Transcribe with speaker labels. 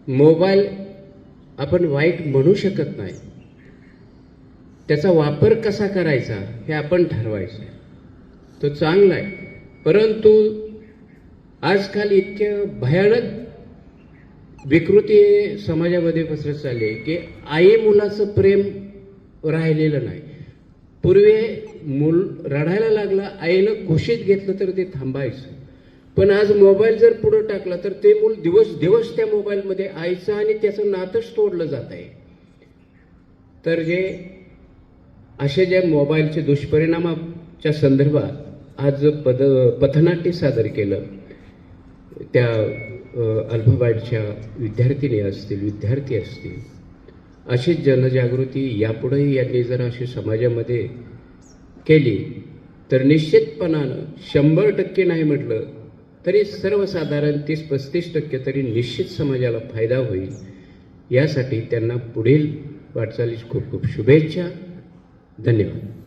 Speaker 1: Mobile आपण वाईट म्हणू शकत नाही, त्याचा वापर कसा करायचा हे आपण ठरवायचं. तो चांगला आहे, परंतु आजकाल इतक्या भयानक विकृती समाजामध्ये पसरत चालली आहे की आई मुलाचं प्रेम राहिलेलं नाही. पूर्वी मूल रडायला लागला, आईनं कुशीत घेतलं तर ते थांबायचं, पण आज मोबाईल जर पुढे टाकला तर ते मूल दिवस दिवस त्या मोबाईलमध्ये आईचं आणि त्याचं नातंच तोडलं जात आहे. तर असे जे मोबाईलचे दुष्परिणामाच्या संदर्भात आज पथनाट्य सादर केलं, त्या अल्फाबाईटच्या विद्यार्थिनी असतील, विद्यार्थी असतील, अशी जनजागृती यापुढेही यांनी जर अशी समाजामध्ये केली तर निश्चितपणानं 100% नाही म्हटलं तरी सर्वसाधारण 30-35% तरी निश्चित समाजाला फायदा होईल. यासाठी त्यांना पुढील वाटचालीस खूप खूप शुभेच्छा. धन्यवाद.